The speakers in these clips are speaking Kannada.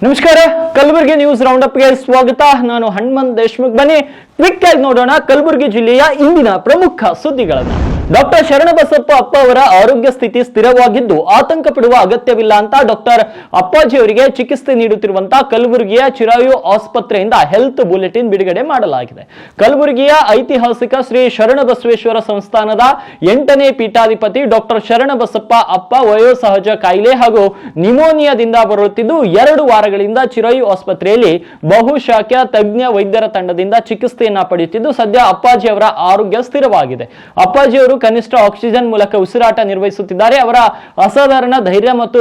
ನಮಸ್ಕಾರ ಕಲಬುರಗಿ ನ್ಯೂಸ್ ರೌಂಡ್ ಅಪ್ ಗೆ ಸ್ವಾಗತ. ನಾನು ಹನುಮಂತ್ ದೇಶಮುಖ್. ಬನ್ನಿ ಕ್ವಿಕ್ ಆಗಿ ನೋಡೋಣ ಕಲಬುರಗಿ ಜಿಲ್ಲೆಯ ಇಂದಿನ ಪ್ರಮುಖ ಸುದ್ದಿಗಳನ್ನ. ಡಾಕ್ಟರ್ ಶರಣಬಸಪ್ಪ ಅಪ್ಪ ಅವರ ಆರೋಗ್ಯ ಸ್ಥಿತಿ ಸ್ಥಿರವಾಗಿದ್ದು ಆತಂಕ ಪಡುವ ಅಗತ್ಯವಿಲ್ಲ ಅಂತ ಡಾಕ್ಟರ್ ಅಪ್ಪಾಜಿ ಅವರಿಗೆ ಚಿಕಿತ್ಸೆ ನೀಡುತ್ತಿರುವಂತಹ ಕಲಬುರಗಿಯ ಚಿರಾಯು ಆಸ್ಪತ್ರೆಯಿಂದ ಹೆಲ್ತ್ ಬುಲೆಟಿನ್ ಬಿಡುಗಡೆ ಮಾಡಲಾಗಿದೆ. ಕಲಬುರಗಿಯ ಐತಿಹಾಸಿಕ ಶ್ರೀ ಶರಣಬಸವೇಶ್ವರ ಸಂಸ್ಥಾನದ 8ನೇ ಪೀಠಾಧಿಪತಿ ಡಾಕ್ಟರ್ ಶರಣಬಸಪ್ಪ ಅಪ್ಪ ವಯೋಸಹಜ ಕಾಯಿಲೆ ಹಾಗೂ ನಿಮೋನಿಯಾದಿಂದ ಬರುತ್ತಿದ್ದು 2 ವಾರಗಳಿಂದ ಚಿರಾಯು ಆಸ್ಪತ್ರೆಯಲ್ಲಿ ಬಹುಶಾಖ್ಯ ತಜ್ಞ ವೈದ್ಯರ ತಂಡದಿಂದ ಚಿಕಿತ್ಸೆಯನ್ನ ಪಡೆಯುತ್ತಿದ್ದು ಸದ್ಯ ಅಪ್ಪಾಜಿ ಅವರ ಆರೋಗ್ಯ ಸ್ಥಿರವಾಗಿದೆ. ಅಪ್ಪಾಜಿ ಅವರು ಕನಿಷ್ಠ ಆಕ್ಸಿಜನ್ ಮೂಲಕ ಉಸಿರಾಟ ನಿರ್ವಹಿಸುತ್ತಿದ್ದಾರೆ. ಅವರ ಅಸಾಧಾರಣ ಧೈರ್ಯ ಮತ್ತು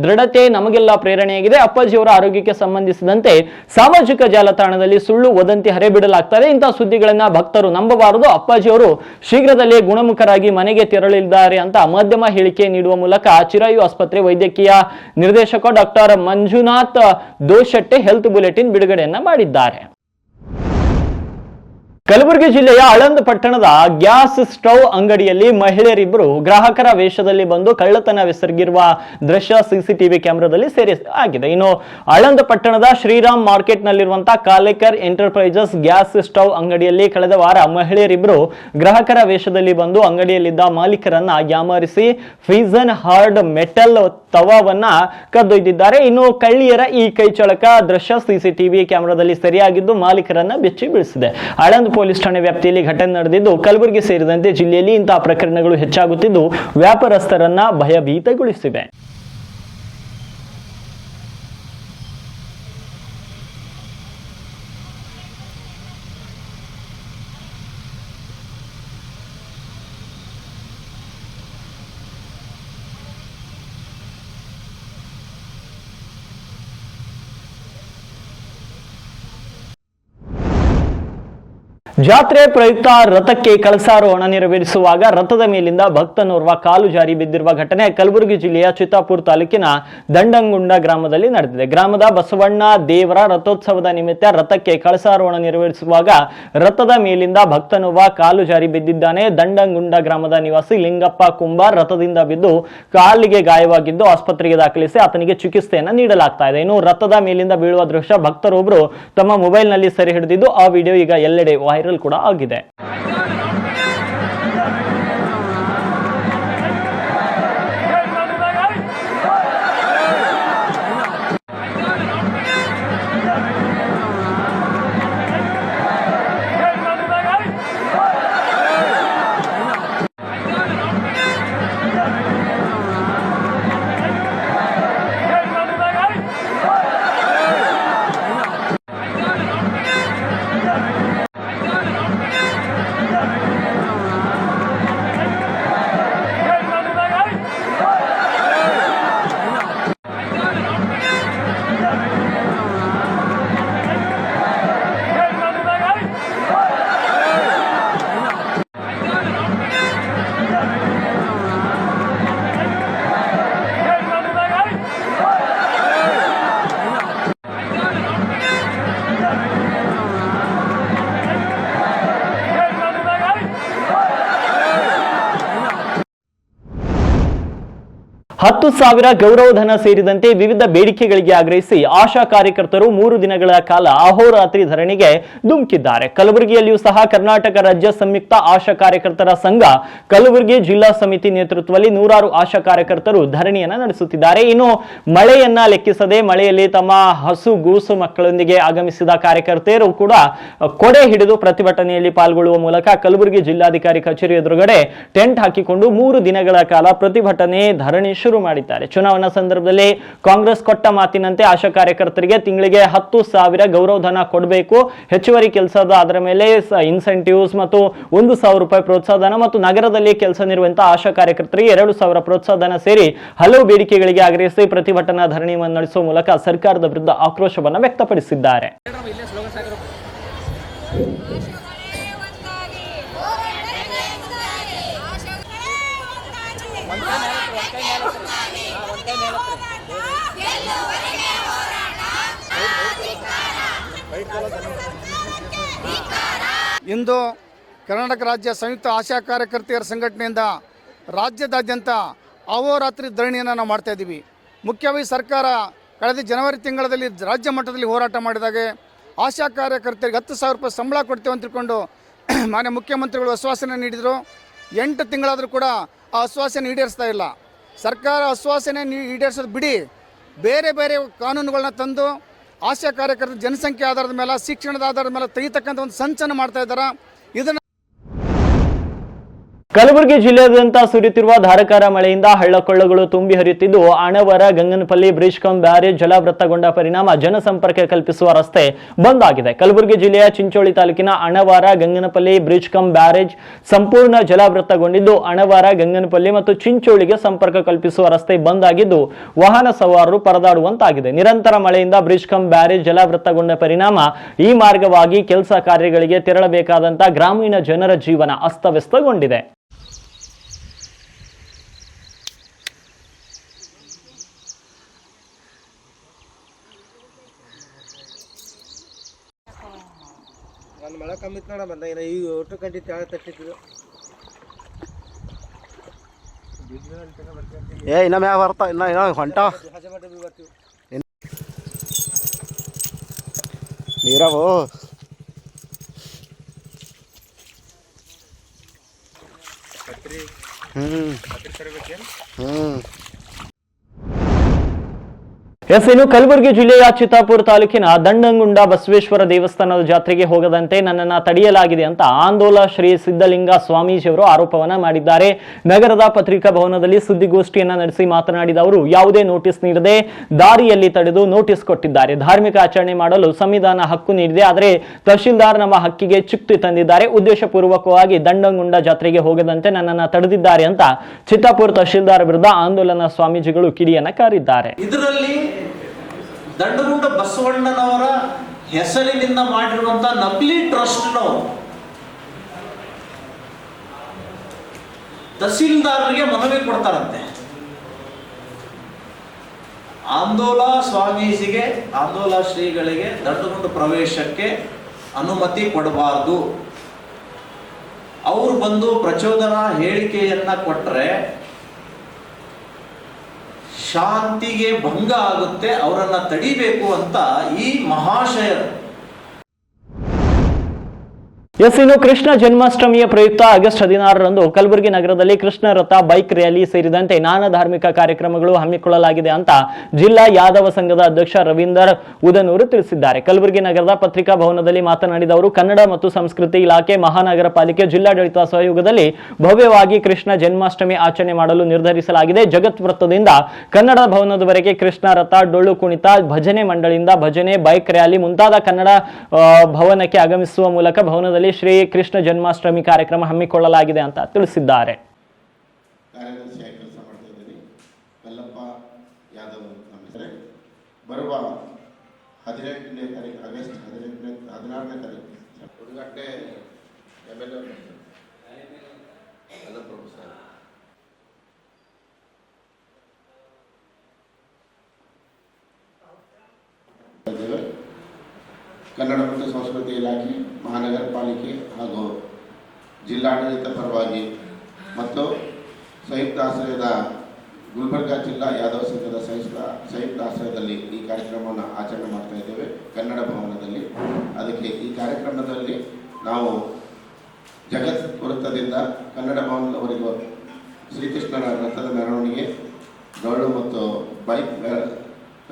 ದೃಢತೆ ನಮಗೆಲ್ಲ ಪ್ರೇರಣೆಯಾಗಿದೆ. ಅಪ್ಪಾಜಿ ಅವರ ಆರೋಗ್ಯಕ್ಕೆ ಸಂಬಂಧಿಸಿದಂತೆ ಸಾಮಾಜಿಕ ಜಾಲತಾಣದಲ್ಲಿ ಸುಳ್ಳು ವದಂತಿ ಹರಿಬಿಡಲಾಗ್ತದೆ. ಇಂತಹ ಸುದ್ದಿಗಳನ್ನ ಭಕ್ತರು ನಂಬಬಾರದು. ಅಪ್ಪಾಜಿ ಅವರು ಶೀಘ್ರದಲ್ಲೇ ಗುಣಮುಖರಾಗಿ ಮನೆಗೆ ತೆರಳಲಿದ್ದಾರೆ ಅಂತ ಮಾಧ್ಯಮ ಹೇಳಿಕೆ ನೀಡುವ ಮೂಲಕ ಚಿರಾಯು ಆಸ್ಪತ್ರೆ ವೈದ್ಯಕೀಯ ನಿರ್ದೇಶಕ ಡಾಕ್ಟರ್ ಮಂಜುನಾಥ್ ದೋಶೆಟ್ಟೆ ಹೆಲ್ತ್ ಬುಲೆಟಿನ್ ಬಿಡುಗಡೆಯನ್ನ ಮಾಡಿದ್ದಾರೆ. ಕಲಬುರಗಿ ಜಿಲ್ಲೆಯ ಆಳಂದ ಪಟ್ಟಣದ ಗ್ಯಾಸ್ ಸ್ಟವ್ ಅಂಗಡಿಯಲ್ಲಿ ಮಹಿಳೆಯರಿಬ್ಬರು ಗ್ರಾಹಕರ ವೇಷದಲ್ಲಿ ಬಂದು ಕಳ್ಳತನವೆಸಗಿರುವ ದೃಶ್ಯ ಸಿಸಿಟಿವಿ ಕ್ಯಾಮೆರಾದಲ್ಲಿ ಸೆರೆ ಆಗಿದೆ. ಇನ್ನು ಆಳಂದ ಪಟ್ಟಣದ ಶ್ರೀರಾಮ್ ಮಾರ್ಕೆಟ್ ನಲ್ಲಿರುವಂತಹ ಕಾಲೇಕರ್ ಎಂಟರ್ಪ್ರೈಸಸ್ ಗ್ಯಾಸ್ ಸ್ಟವ್ ಅಂಗಡಿಯಲ್ಲಿ ಕಳೆದ ವಾರ ಮಹಿಳೆಯರಿಬ್ಬರು ಗ್ರಾಹಕರ ವೇಷದಲ್ಲಿ ಬಂದು ಅಂಗಡಿಯಲ್ಲಿದ್ದ ಮಾಲೀಕರನ್ನ ಯಾಮಾರಿಸಿ ಫೀಸನ್ ಹಾರ್ಡ್ ಮೆಟಲ್ ತವಾವನ್ನ ಕದ್ದೊಯ್ದಿದ್ದಾರೆ. ಇನ್ನು ಕಳ್ಳಿಯರ ಈ ಕೈಚಳಕ ದೃಶ್ಯ ಸಿಸಿಟಿವಿ ಕ್ಯಾಮೆರಾದಲ್ಲಿ ಸೆರೆಯಾಗಿದ್ದು ಮಾಲೀಕರನ್ನ ಬೆಚ್ಚಿ ಬೀಳಿಸಿದೆ. ಆಳಂದ ಪೊಲೀಸ್ ಠಾಣೆ ವ್ಯಾಪ್ತಿಯಲ್ಲಿ ಘಟನೆ ನಡೆದಿದ್ದು ಕಲಬುರಗಿ ಸೇರಿದಂತೆ ಜಿಲ್ಲೆಯಲ್ಲಿ ಇಂತಹ ಪ್ರಕರಣಗಳು ಹೆಚ್ಚಾಗುತ್ತಿದ್ದು ವ್ಯಾಪಾರಸ್ಥರನ್ನ ಭಯಭೀತಗೊಳಿಸಿವೆ. ಜಾತ್ರೆ ಪ್ರಯುಕ್ತ ರಥಕ್ಕೆ ಕಳಸಾರೋಹಣ ನೆರವೇರಿಸುವಾಗ ರಥದ ಮೇಲಿಂದ ಭಕ್ತನೋರ್ವ ಕಾಲು ಜಾರಿ ಬಿದ್ದಿರುವ ಘಟನೆ ಕಲಬುರಗಿ ಜಿಲ್ಲೆಯ ಚಿತ್ತಾಪುರ ತಾಲೂಕಿನ ದಂಡಂಗುಂಡ ಗ್ರಾಮದಲ್ಲಿ ನಡೆದಿದೆ. ಗ್ರಾಮದ ಬಸವಣ್ಣ ದೇವರ ರಥೋತ್ಸವದ ನಿಮಿತ್ತ ರಥಕ್ಕೆ ಕಳಸಾರೋಹಣ ನೆರವೇರಿಸುವಾಗ ರಥದ ಮೇಲಿಂದ ಭಕ್ತನೋರ್ವ ಕಾಲು ಜಾರಿ ಬಿದ್ದಿದ್ದಾನೆ. ದಂಡಂಗುಂಡ ಗ್ರಾಮದ ನಿವಾಸಿ ಲಿಂಗಪ್ಪ ಕುಂಬಾರ್ ರಥದಿಂದ ಬಿದ್ದು ಕಾಲಿಗೆ ಗಾಯವಾಗಿದ್ದು ಆಸ್ಪತ್ರೆಗೆ ದಾಖಲಿಸಿ ಆತನಿಗೆ ಚಿಕಿತ್ಸೆಯನ್ನು ನೀಡಲಾಗ್ತಾ ಇದೆ. ಇನ್ನು ರಥದ ಮೇಲಿಂದ ಬೀಳುವ ದೃಶ್ಯ ಭಕ್ತರೊಬ್ಬರು ತಮ್ಮ ಮೊಬೈಲ್ ನಲ್ಲಿ ಸೆರೆ ಹಿಡಿದಿದ್ದು ಆ ವಿಡಿಯೋ ಈಗ ಎಲ್ಲೆಡೆ ವೈರಲ್ ಕೂಡ ಆಗಿದೆ. $10,000 ಗೌರವಧನ ಸೇರಿದಂತೆ ವಿವಿಧ ಬೇಡಿಕೆಗಳಿಗೆ ಆಗ್ರಹಿಸಿ ಆಶಾ ಕಾರ್ಯಕರ್ತರು 3 ದಿನಗಳ ಕಾಲ ಅಹೋರಾತ್ರಿ ಧರಣಿಗೆ ಧುಮುಕಿದ್ದಾರೆ. ಕಲಬುರಗಿಯಲ್ಲಿಯೂ ಸಹ ಕರ್ನಾಟಕ ರಾಜ್ಯ ಸಂಯುಕ್ತ ಆಶಾ ಕಾರ್ಯಕರ್ತರ ಸಂಘ ಕಲಬುರಗಿ ಜಿಲ್ಲಾ ಸಮಿತಿ ನೇತೃತ್ವದಲ್ಲಿ 100 ಆಶಾ ಕಾರ್ಯಕರ್ತರು ಧರಣಿಯನ್ನ ನಡೆಸುತ್ತಿದ್ದಾರೆ. ಇನ್ನು ಮಳೆಯನ್ನ ಲೆಕ್ಕಿಸದೆ ಮಳೆಯಲ್ಲಿ ತಮ್ಮ ಹಸು ಗೂಸು ಮಕ್ಕಳೊಂದಿಗೆ ಆಗಮಿಸಿದ ಕಾರ್ಯಕರ್ತೆಯರು ಕೂಡ ಕೊಡೆ ಹಿಡಿದು ಪ್ರತಿಭಟನೆಯಲ್ಲಿ ಪಾಲ್ಗೊಳ್ಳುವ ಮೂಲಕ ಕಲಬುರಗಿ ಜಿಲ್ಲಾಧಿಕಾರಿ ಕಚೇರಿ ಎದುರುಗಡೆ ಟೆಂಟ್ ಹಾಕಿಕೊಂಡು 3 ದಿನಗಳ ಕಾಲ ಪ್ರತಿಭಟನೆ ಧರಣಿ ಶುರು ಮಾಡಿದ್ದಾರೆ. ಚುನಾವಣಾ ಸಂದರ್ಭದಲ್ಲಿ ಕಾಂಗ್ರೆಸ್ ಕೊಟ್ಟ ಮಾತಿನಂತೆ ಆಶಾ ಕಾರ್ಯಕರ್ತರಿಗೆ ತಿಂಗಳಿಗೆ $10,000 ಗೌರವಧನ ಕೊಡಬೇಕು, ಹೆಚ್ಚುವರಿ ಕೆಲಸದ ಅದರ ಮೇಲೆ ಇನ್ಸೆಂಟಿವ್ಸ್ ಮತ್ತು $1,000 ಪ್ರೋತ್ಸಾಹಧನ ಮತ್ತು ನಗರದಲ್ಲಿ ಕೆಲಸ ನಿರ್ವಹಿಸುವಂತಹ ಆಶಾ ಕಾರ್ಯಕರ್ತರಿಗೆ $2,000 ಪ್ರೋತ್ಸಾಹಧನ ಸೇರಿ ಹಲವು ಬೇಡಿಕೆಗಳಿಗೆ ಆಗ್ರಹಿಸಿ ಪ್ರತಿಭಟನಾ ಧರಣಿಯನ್ನು ನಡೆಸುವ ಮೂಲಕ ಸರ್ಕಾರದ ವಿರುದ್ಧ ಆಕ್ರೋಶವನ್ನು ವ್ಯಕ್ತಪಡಿಸಿದ್ದಾರೆ. ಇಂದು ಕರ್ನಾಟಕ ರಾಜ್ಯ ಸಂಯುಕ್ತ ಆಶಾ ಕಾರ್ಯಕರ್ತೆಯರ ಸಂಘಟನೆಯಿಂದ ರಾಜ್ಯದಾದ್ಯಂತ ಅಹೋರಾತ್ರಿ ಧರಣಿಯನ್ನು ನಾವು ಮಾಡ್ತಾ ಇದ್ದೀವಿ. ಮುಖ್ಯವಾಗಿ ಸರ್ಕಾರ ಕಳೆದ ಜನವರಿ ತಿಂಗಳಲ್ಲಿ ರಾಜ್ಯ ಮಟ್ಟದಲ್ಲಿ ಹೋರಾಟ ಮಾಡಿದಾಗ ಆಶಾ ಕಾರ್ಯಕರ್ತರಿಗೆ 10,000 ರೂಪಾಯಿ ಸಂಬಳ ಕೊಡ್ತೇವೆ ಅಂತ ತಿಳ್ಕೊಂಡು ಮಾನ್ಯ ಮುಖ್ಯಮಂತ್ರಿಗಳು ಆಶ್ವಾಸನೆ ನೀಡಿದರು. 8 ತಿಂಗಳಾದರೂ ಕೂಡ ಆ ಆಶ್ವಾಸನೆ ಈಡೇರಿಸ್ತಾ ಇಲ್ಲ. ಸರ್ಕಾರ ಆಶ್ವಾಸನೆ ಈಡೇರಿಸೋದು ಬಿಡಿ, ಬೇರೆ ಬೇರೆ ಕಾನೂನುಗಳನ್ನ ತಂದು ಆಶಾ ಕಾರ್ಯಕರ್ತರ ಜನಸಂಖ್ಯೆ ಆಧಾರದ ಮೇಲೆ, ಶಿಕ್ಷಣದ ಆಧಾರದ ಮೇಲೆ ತೆಗಿತಕ್ಕಂಥ ಒಂದು ಸಂಚನ್ನು ಮಾಡ್ತಾ ಇದ್ದಾರೆ. ಇದನ್ನು ಕಲಬುರಗಿ ಜಿಲ್ಲೆಯಾದ್ಯಂತ ಸುರಿಯುತ್ತಿರುವ ಧಾರಾಕಾರ ಮಳೆಯಿಂದ ಹಳ್ಳಕೊಳ್ಳಗಳು ತುಂಬಿ ಹರಿಯುತ್ತಿದ್ದು ಅಣವರ ಗಂಗನಪಲ್ಲಿ ಬ್ರಿಡ್ಜ್ ಕಮ್ ಬ್ಯಾರೇಜ್ ಜಲಾವೃತಗೊಂಡ ಪರಿಣಾಮ ಜನಸಂಪರ್ಕ ಕಲ್ಪಿಸುವ ರಸ್ತೆ ಬಂದ್ ಆಗಿದೆ. ಕಲಬುರಗಿ ಜಿಲ್ಲೆಯ ಚಿಂಚೋಳಿ ತಾಲೂಕಿನ ಅಣವಾರ ಗಂಗನಪಲ್ಲಿ ಬ್ರಿಡ್ಜ್ ಕಮ್ ಬ್ಯಾರೇಜ್ ಸಂಪೂರ್ಣ ಜಲಾವೃತಗೊಂಡಿದ್ದು ಅಣವಾರ ಗಂಗನಪಲ್ಲಿ ಮತ್ತು ಚಿಂಚೋಳಿಗೆ ಸಂಪರ್ಕ ಕಲ್ಪಿಸುವ ರಸ್ತೆ ಬಂದ್ ಆಗಿದ್ದು ವಾಹನ ಸವಾರರು ಪರದಾಡುವಂತಾಗಿದೆ. ನಿರಂತರ ಮಳೆಯಿಂದ ಬ್ರಿಡ್ಜ್ ಕಮ್ ಬ್ಯಾರೇಜ್ ಜಲಾವೃತಗೊಂಡ ಪರಿಣಾಮ ಈ ಮಾರ್ಗವಾಗಿ ಕೆಲಸ ಕಾರ್ಯಗಳಿಗೆ ತೆರಳಬೇಕಾದಂತ ಗ್ರಾಮೀಣ ಜನರ ಜೀವನ ಅಸ್ತವ್ಯಸ್ತಗೊಂಡಿದೆ. ಒಂದು ಮಳೆ ಕಮ್ಮಿ ಇತ್ತು ನೋಡ ಬಂದ ಈಗ ಒಟ್ಟು ಗಂಟೆ ತೆಳ ತಟ್ಟಿದ್ದು ಇನ್ನ ಮ್ಯಾಗ ಬರ್ತಾ ಇನ್ನ ಹೊಂಟ ನೀರಾವು ಇನ್ನು ಕಲಬುರಗಿ ಜಿಲ್ಲೆಯ ಚಿತ್ತಾಪುರ ತಾಲೂಕಿನ ದಂಡಂಗುಂಡ ಬಸವೇಶ್ವರ ದೇವಸ್ಥಾನದ ಜಾತ್ರೆಗೆ ಹೋಗದಂತೆ ನನ್ನನ್ನ ತಡೆಯಲಾಗಿದೆ ಅಂತ ಆಂದೋಲ ಶ್ರೀ ಸಿದ್ಧಲಿಂಗ ಸ್ವಾಮೀಜಿಯವರು ಆರೋಪವನ್ನ ಮಾಡಿದ್ದಾರೆ. ನಗರದ ಪತ್ರಿಕಾ ಭವನದಲ್ಲಿ ಸುದ್ದಿಗೋಷ್ಠಿಯನ್ನ ನಡೆಸಿ ಮಾತನಾಡಿದ ಅವರು ಯಾವುದೇ ನೋಟಿಸ್ ನೀಡದೆ ದಾರಿಯಲ್ಲಿ ತಡೆದು ನೋಟಿಸ್ ಕೊಟ್ಟಿದ್ದಾರೆ. ಧಾರ್ಮಿಕ ಆಚರಣೆ ಮಾಡಲು ಸಂವಿಧಾನ ಹಕ್ಕು ನೀಡಿದೆ, ಆದರೆ ತಹಶೀಲ್ದಾರ್ ನಮ್ಮ ಹಕ್ಕಿಗೆ ಚುಕ್ತಿ ತಂದಿದ್ದಾರೆ. ಉದ್ದೇಶಪೂರ್ವಕವಾಗಿ ದಂಡಂಗುಂಡ ಜಾತ್ರೆಗೆ ಹೋಗದಂತೆ ನನ್ನನ್ನ ತಡೆದಿದ್ದಾರೆ ಅಂತ ಚಿತ್ತಾಪುರ ತಹಶೀಲ್ದಾರ್ ವಿರುದ್ಧ ಆಂದೋಲನ ಸ್ವಾಮೀಜಿಗಳು ಕಿಡಿಯನ್ನ ಕಾರಿದ್ದಾರೆ. ಇದರಲ್ಲಿ ದಂಡಗುಂಡ ಬಸವಣ್ಣನವರ ಹೆಸರಿನಿಂದ ಮಾಡಿರುವಂತಹ ನಕಲಿ ಟ್ರಸ್ಟ್ನವರು ತಹಸೀಲ್ದಾರರಿಗೆ ಮನವಿ ಕೊಡ್ತಾರಂತೆ. ಆಂದೋಲ ಸ್ವಾಮೀಜಿಗೆ, ಆಂದೋಲ ಶ್ರೀಗಳಿಗೆ ದಂಡಗುಂಡ ಪ್ರವೇಶಕ್ಕೆ ಅನುಮತಿ ಕೊಡಬಾರದು. ಅವರು ಬಂದು ಪ್ರಚೋದನಾ ಹೇಳಿಕೆಯನ್ನ ಕೊಟ್ಟರೆ ಶಾಂತಿಗೆ ಭಂಗ ಆಗುತ್ತೆ, ಅವರನ್ನ ತಡಿಬೇಕು ಅಂತ ಈ ಮಹಾಶಯರು. ಇನ್ನು ಕೃಷ್ಣ ಜನ್ಮಾಷ್ಟಮಿಯ ಪ್ರಯುಕ್ತ ಆಗಸ್ಟ್ 16ರಂದು ಕಲಬುರಗಿ ನಗರದಲ್ಲಿ ಕೃಷ್ಣ ರಥ, ಬೈಕ್ ರ್ಯಾಲಿ ಸೇರಿದಂತೆ ನಾನಾ ಧಾರ್ಮಿಕ ಕಾರ್ಯಕ್ರಮಗಳು ಹಮ್ಮಿಕೊಳ್ಳಲಾಗಿದೆ ಅಂತ ಜಿಲ್ಲಾ ಯಾದವ ಸಂಘದ ಅಧ್ಯಕ್ಷ ರವೀಂದರ್ ಉದನೂರು ತಿಳಿಸಿದ್ದಾರೆ. ಕಲಬುರಗಿ ನಗರದ ಪತ್ರಿಕಾ ಭವನದಲ್ಲಿ ಮಾತನಾಡಿದ ಅವರು, ಕನ್ನಡ ಮತ್ತು ಸಂಸ್ಕೃತಿ ಇಲಾಖೆ, ಮಹಾನಗರ ಪಾಲಿಕೆ, ಜಿಲ್ಲಾಡಳಿತ ಸಹಯೋಗದಲ್ಲಿ ಭವ್ಯವಾಗಿ ಕೃಷ್ಣ ಜನ್ಮಾಷ್ಟಮಿ ಆಚರಣೆ ಮಾಡಲು ನಿರ್ಧರಿಸಲಾಗಿದೆ. ಜಗತ್ ವೃತ್ತದಿಂದ ಕನ್ನಡ ಭವನದವರೆಗೆ ಕೃಷ್ಣ ರಥ, ಡೊಳ್ಳು ಕುಣಿತ, ಭಜನೆ ಮಂಡಳಿಯಿಂದ ಭಜನೆ, ಬೈಕ್ ರ್ಯಾಲಿ ಮುಂತಾದ ಕನ್ನಡ ಭವನಕ್ಕೆ ಆಗಮಿಸುವ ಮೂಲಕ ಭವನದಲ್ಲಿ ಶ್ರೀ ಕೃಷ್ಣ ಜನ್ಮಾಷ್ಟಮಿ ಕಾರ್ಯಕ್ರಮ ಹಮ್ಮಿಕೊಳ್ಳಲಾಗಿದೆ ಅಂತ ತಿಳಿಸಿದ್ದಾರೆ. ಕಾರ್ಯದರ್ಶಿಯಾಗಿ ಕೆಲಸ ಮಾಡ್ತಾ ಇದ್ದೀನಿ. ಕಲ್ಲಪ್ಪ ಯಾದವ್ ನಮ್ಮ ಹೆಸರೇ. ಬರುವ 18ನೇ ತಾರೀಕು, ಆಗಸ್ಟ್ 16ನೇ ತಾರೀಕು ಉದ್ಘಾಟನೆ MLA ಪ್ರಭು ಸರ್. ಕನ್ನಡ ಮತ್ತು ಸಂಸ್ಕೃತಿ ಇಲಾಖೆ, ಮಹಾನಗರ ಪಾಲಿಕೆ ಹಾಗೂ ಜಿಲ್ಲಾಡಳಿತ ಪರವಾಗಿ ಮತ್ತು ಸಂಯುಕ್ತ ಆಶ್ರಯದ ಗುಲ್ಬರ್ಗಾ ಜಿಲ್ಲಾ ಯಾದವ ಸಂಘದ ಸಂಯುಕ್ತ ಆಶ್ರಯದಲ್ಲಿ ಈ ಕಾರ್ಯಕ್ರಮವನ್ನು ಆಚರಣೆ ಮಾಡ್ತಾ ಇದ್ದೇವೆ ಕನ್ನಡ ಭವನದಲ್ಲಿ. ಅದಕ್ಕೆ ಈ ಕಾರ್ಯಕ್ರಮದಲ್ಲಿ ನಾವು ಜಗತ್ ವೃತ್ತದಿಂದ ಕನ್ನಡ ಭವನದವರೆಗೂ ಶ್ರೀಕೃಷ್ಣನ ರಥದ ಮೆರವಣಿಗೆ, ಡೊಳ್ಳು ಮತ್ತು ಬೈಕ್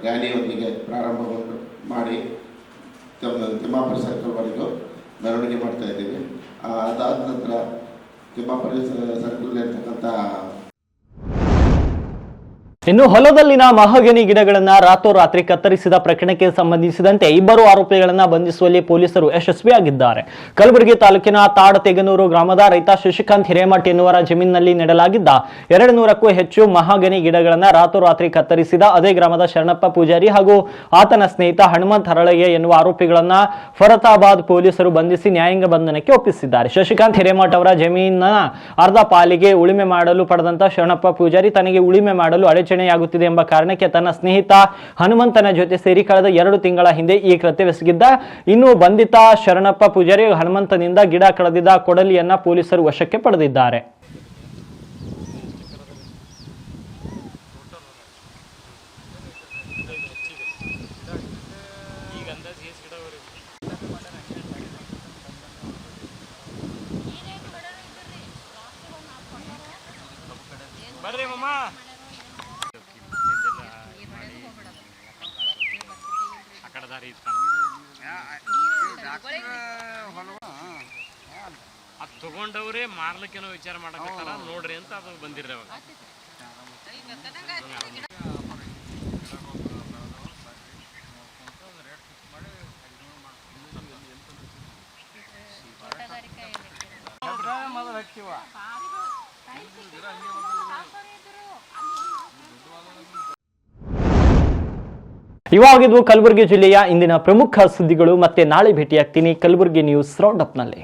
ರ್ಯಾಲಿಯೊಂದಿಗೆ ಪ್ರಾರಂಭಗೊಂಡು ಮಾಡಿ ತಿಮ್ಮಾಪುರ ಸರ್ಕಲ್ವರೆಗೂ ಮೆರವಣಿಗೆ ಮಾಡ್ತಾ ಇದ್ದೀವಿ. ಅದಾದ ನಂತರ ತಿಮ್ಮಾಪುರ ಸರ್ಕಲ್ ಇರ್ತಕ್ಕಂಥ ಇನ್ನು ಹೊಲದಲ್ಲಿನ ಮಹಾಗನಿ ಗಿಡಗಳನ್ನು ರಾತ್ರೋರಾತ್ರಿ ಕತ್ತರಿಸಿದ ಪ್ರಕರಣಕ್ಕೆ ಸಂಬಂಧಿಸಿದಂತೆ 2 ಆರೋಪಿಗಳನ್ನ ಬಂಧಿಸುವಲ್ಲಿ ಪೊಲೀಸರು ಯಶಸ್ವಿಯಾಗಿದ್ದಾರೆ. ಕಲಬುರಗಿ ತಾಲೂಕಿನ ತಾಡತೆಗನೂರು ಗ್ರಾಮದ ರೈತ ಶಶಿಕಾಂತ್ ಹಿರೇಮಠ್ ಎನ್ನುವರ ಜಮೀನಿನಲ್ಲಿ ನೆಡಲಾಗಿದ್ದ 200ಕ್ಕೂ ಹೆಚ್ಚು ಮಹಾಗನಿ ಗಿಡಗಳನ್ನು ರಾತ್ರೋರಾತ್ರಿ ಕತ್ತರಿಸಿದ ಅದೇ ಗ್ರಾಮದ ಶರಣಪ್ಪ ಪೂಜಾರಿ ಹಾಗೂ ಆತನ ಸ್ನೇಹಿತ ಹನುಮಂತ್ ಹರಳಯ್ಯ ಎನ್ನುವ ಆರೋಪಿಗಳನ್ನ ಫರತಾಬಾದ್ ಪೊಲೀಸರು ಬಂಧಿಸಿ ನ್ಯಾಯಾಂಗ ಬಂಧನಕ್ಕೆ ಒಪ್ಪಿಸಿದ್ದಾರೆ. ಶಶಿಕಾಂತ್ ಹಿರೇಮಠ್ ಅವರ ಜಮೀನಿನ ಅರ್ಧ ಪಾಲಿಗೆ ಉಳಿಮೆ ಮಾಡಲು ಪಡೆದಂತ ಶರಣಪ್ಪ ಪೂಜಾರಿ ತನಗೆ ಉಳಿಮೆ ಮಾಡಲು ಅಡಚಣೆಯಾಗುತ್ತಿದೆ ಎಂಬ ಕಾರಣಕ್ಕೆ ತನ್ನ ಸ್ನೇಹಿತ ಹನುಮಂತನ ಜೊತೆ ಸೇರಿ ಕಳೆದ 2 ತಿಂಗಳ ಹಿಂದೆ ಈ ಕೃತ್ಯವೆಸಗಿದ್ದ. ಇನ್ನು ಬಂಧಿತ ಶರಣಪ್ಪ ಪೂಜಾರಿ ಹನುಮಂತನಿಂದ ಗಿಡ ಕಳೆದಿದ್ದ ಕೊಡಲಿಯನ್ನ ಪೊಲೀಸರು ವಶಕ್ಕೆ ಪಡೆದಿದ್ದಾರೆ. ಅದು ತಗೊಂಡವ್ರೆ ಮಾರ್ಲಿಕ್ಕೇನೋ ವಿಚಾರ ಮಾಡಕತ್ತಾರ ನೋಡ್ರಿ ಅಂತ ಅದು ಬಂದಿರ್ರಿ ಅವಾಗ. ಇವಾಗಿದ್ವು ಕಲಬುರಗಿ ಜಿಲ್ಲೆಯ ಇಂದಿನ ಪ್ರಮುಖ ಸುದ್ದಿಗಳು. ಮತ್ತೆ ನಾಳೆ ಭೇಟಿಯಾಗ್ತೀನಿ ಕಲಬುರಗಿ ನ್ಯೂಸ್ ರೌಂಡ್ ಅಪ್ ನಲ್ಲಿ.